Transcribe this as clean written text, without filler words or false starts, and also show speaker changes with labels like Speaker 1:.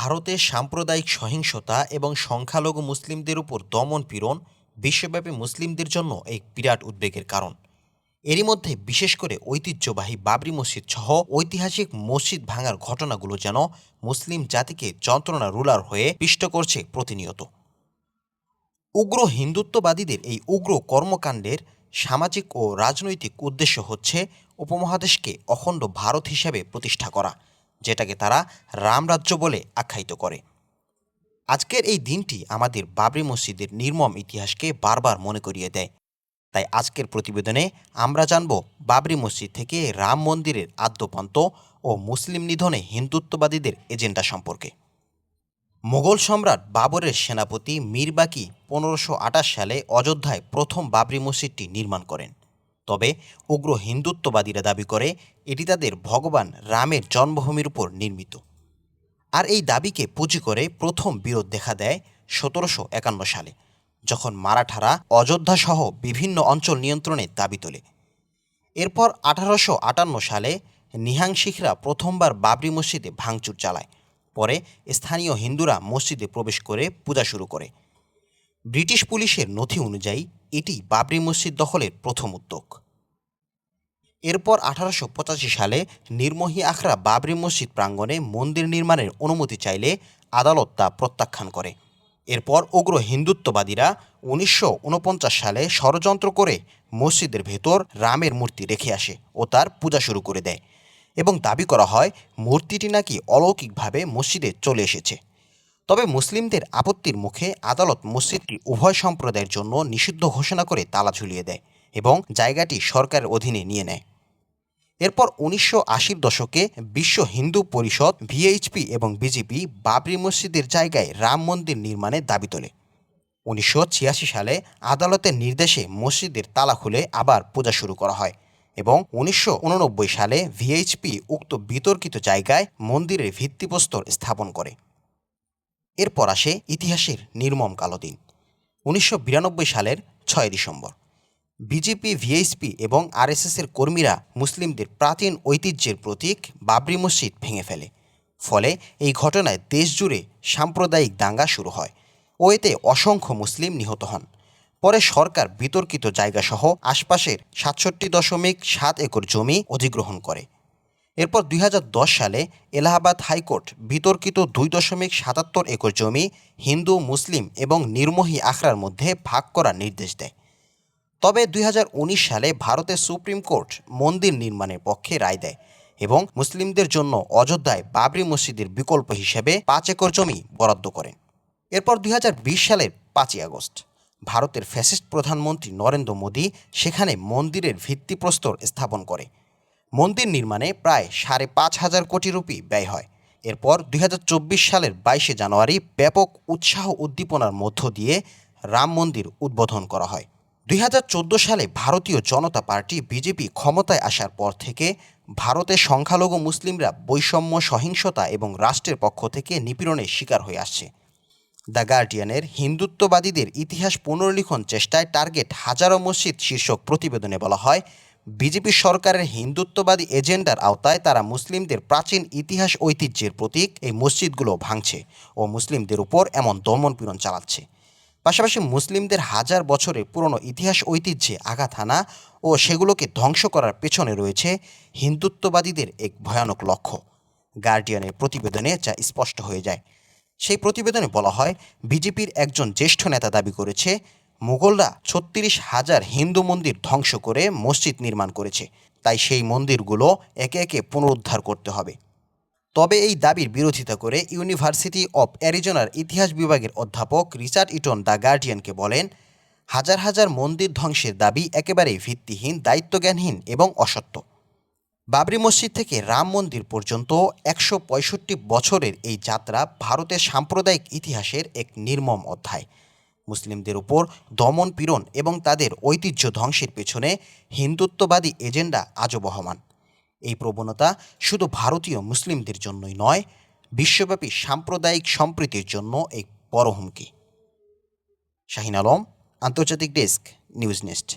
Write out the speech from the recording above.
Speaker 1: ভারতে সাম্প্রদায়িক সহিংসতা এবং সংখ্যালঘু মুসলিমদের উপর দমন-পীড়ন বিশ্বব্যাপী মুসলিমদের জন্য এক বিরাট উদ্বেগের কারণ। এরই মধ্যে বিশেষ করে ঐতিহ্যবাহী বাবরি মসজিদ সহ ঐতিহাসিক মসজিদ ভাঙার ঘটনাগুলো যেন মুসলিম জাতিকে যন্ত্রণা রুলার হয়ে পিষ্ট করছে প্রতিনিয়ত। উগ্র হিন্দুত্ববাদীদের এই উগ্র কর্মকাণ্ডের সামাজিক ও রাজনৈতিক উদ্দেশ্য হচ্ছে উপমহাদেশকে অখণ্ড ভারত হিসেবে প্রতিষ্ঠা করা, যেটাকে তারা রামরাজ্য বলে আখ্যায়িত করে। আজকের এই দিনটি আমাদের বাবরি মসজিদের নির্মম ইতিহাসকে বারবার মনে করিয়ে দেয়। তাই আজকের প্রতিবেদনে আমরা জানব বাবরি মসজিদ থেকে রাম মন্দিরের আদ্যোপান্ত ও মুসলিম নিধনে হিন্দুত্ববাদীদের এজেন্ডা সম্পর্কে। মোগল সম্রাট বাবরের সেনাপতি মীর বাকি 1528 সালে অযোধ্যায় প্রথম বাবরি মসজিদটি নির্মাণ করেন। তবে উগ্র হিন্দুত্ববাদীরা দাবি করে এটি তাদের ভগবান রামের জন্মভূমির উপর নির্মিত। আর এই দাবিকে পুঁজি করে প্রথম বিরোধ দেখা দেয় 1751 সালে, যখন মারাঠারা অযোধ্যা সহ বিভিন্ন অঞ্চল নিয়ন্ত্রণের দাবি তোলে। এরপর 1858 সালে নিহাং শিখরা প্রথমবার বাবরি মসজিদে ভাঙচুর চালায়। পরে স্থানীয় হিন্দুরা মসজিদে প্রবেশ করে পূজা শুরু করে। ব্রিটিশ পুলিশের নথি অনুযায়ী এটি বাবরি মসজিদ দখলের প্রথম উদ্যোগ। এরপর 1885 সালে নির্মোহী আখড়া বাবরি মসজিদ প্রাঙ্গণে মন্দির নির্মাণের অনুমতি চাইলে আদালত তা প্রত্যাখ্যান করে। এরপর উগ্র হিন্দুত্ববাদীরা 1949 সালে ষড়যন্ত্র করে মসজিদের ভেতর রামের মূর্তি রেখে আসে ও তার পূজা শুরু করে দেয় এবং দাবি করা হয় মূর্তিটি নাকি অলৌকিকভাবে মসজিদে চলে এসেছে। তবে মুসলিমদের আপত্তির মুখে আদালত মসজিদটি উভয় সম্প্রদায়ের জন্য নিষিদ্ধ ঘোষণা করে তালা ঝুলিয়ে দেয় এবং জায়গাটি সরকারের অধীনে নিয়ে নেয়। এরপর 1980-র দশকে বিশ্ব হিন্দু পরিষদ ভিএইচপি এবং বিজেপি বাবরি মসজিদের জায়গায় রাম মন্দির নির্মাণের দাবি তোলে। 1986 সালে আদালতের নির্দেশে মসজিদের তালা খুলে আবার পূজা শুরু করা হয় এবং 1989 সালে ভিএইচপি উক্ত বিতর্কিত জায়গায় মন্দিরের ভিত্তিপ্রস্তর স্থাপন করে। এরপর আসে ইতিহাসের নির্মম কালো দিন। 1992 সালের 6 ডিসেম্বর বিজেপি, ভিএইচপি এবং আরএসএসের কর্মীরা মুসলিমদের প্রাচীন ঐতিহ্যের প্রতীক বাবরি মসজিদ ভেঙে ফেলে। ফলে এই ঘটনায় দেশজুড়ে সাম্প্রদায়িক দাঙ্গা শুরু হয় ও এতে অসংখ্য মুসলিম নিহত হন। পরে সরকার বিতর্কিত জায়গাসহ আশপাশের 67.7 একর জমি অধিগ্রহণ করে। এরপর 2010 সালে এলাহাবাদ হাইকোর্ট বিতর্কিত 2.77 একর জমি হিন্দু, মুসলিম এবং নির্মোহী আখড়ার মধ্যে ভাগ করার নির্দেশ দেয়। তবে 2019 সালে ভারতের সুপ্রিম কোর্ট মন্দির নির্মাণের পক্ষে রায় দেয় এবং মুসলিমদের জন্য অযোধ্যায় বাবরি মসজিদের বিকল্প হিসেবে 5 একর জমি বরাদ্দ করেন। এরপর 2020 সালের 5ই আগস্ট ভারতের ফ্যাসিস্ট প্রধানমন্ত্রী নরেন্দ্র মোদী সেখানে মন্দিরের ভিত্তিপ্রস্তর স্থাপন করে। মন্দির নির্মাণে প্রায় 5,500 কোটি রুপি ব্যয় হয়। এরপর 2024 সালের 22 জানুয়ারি ব্যাপক উৎসাহ উদ্দীপনার মধ্য দিয়ে রাম মন্দির উদ্বোধন করা হয়। 2014 সালে ভারতীয় জনতা পার্টি বিজেপি ক্ষমতায় আসার পর থেকে ভারতের সংখ্যালঘু মুসলিমরা বৈষম্য, সহিংসতা এবং রাষ্ট্রের পক্ষ থেকে নিপীড়নের শিকার হয়ে আসছে। দ্য গার্ডিয়ানের হিন্দুত্ববাদীদের ইতিহাস পুনর্লিখন চেষ্টায় টার্গেট হাজারো মসজিদ শীর্ষক প্রতিবেদনে বলা হয়, বিজেপি সরকারের হিন্দুত্ববাদী এজেন্ডার আওতায় তারা মুসলিমদের প্রাচীন ইতিহাস ঐতিহ্যের প্রতীক এই মসজিদগুলো ভাঙছে ও মুসলিমদের উপর এমন দমনপীড়ন চালাচ্ছে। পাশাপাশি মুসলিমদের হাজার বছরের পুরনো ইতিহাস ঐতিহ্যে আঘাত হানা ও সেগুলোকে ধ্বংস করার পেছনে রয়েছে হিন্দুত্ববাদীদের এক ভয়ানক লক্ষ্য। গার্ডিয়ানের প্রতিবেদনে যা স্পষ্ট হয়ে যায়। সেই প্রতিবেদনে বলা হয়, বিজেপির একজন জ্যেষ্ঠ নেতা দাবি করেছে মুঘলরা 36,000 হিন্দু মন্দির ধ্বংস করে মসজিদ নির্মাণ করেছে, তাই সেই মন্দিরগুলো একে একে পুনরুদ্ধার করতে হবে। তবে এই দাবির বিরোধিতা করে ইউনিভার্সিটি অব অ্যারিজোনার ইতিহাস বিভাগের অধ্যাপক রিচার্ড ইটন দ্য গার্ডিয়ানকে বলেন, হাজার হাজার মন্দির ধ্বংসের দাবি একেবারেই ভিত্তিহীন, দায়িত্বজ্ঞানহীন এবং অসত্য। বাবরি মসজিদ থেকে রাম মন্দির পর্যন্ত 165 বছরের এই যাত্রা ভারতের সাম্প্রদায়িক ইতিহাসের এক নির্মম অধ্যায়। মুসলিমদের উপর দমন পীড়ন এবং তাদের ঐতিহ্য ধ্বংসের পেছনে হিন্দুত্ববাদী এজেন্ডা আজও বহমান। এই প্রবণতা শুধু ভারতীয় মুসলিমদের জন্যই নয়, বিশ্বব্যাপী সাম্প্রদায়িক সম্প্রীতির জন্য এক বড় হুমকি। শাহিন আলম, আন্তর্জাতিক ডেস্ক, নিউজ নেস্ট।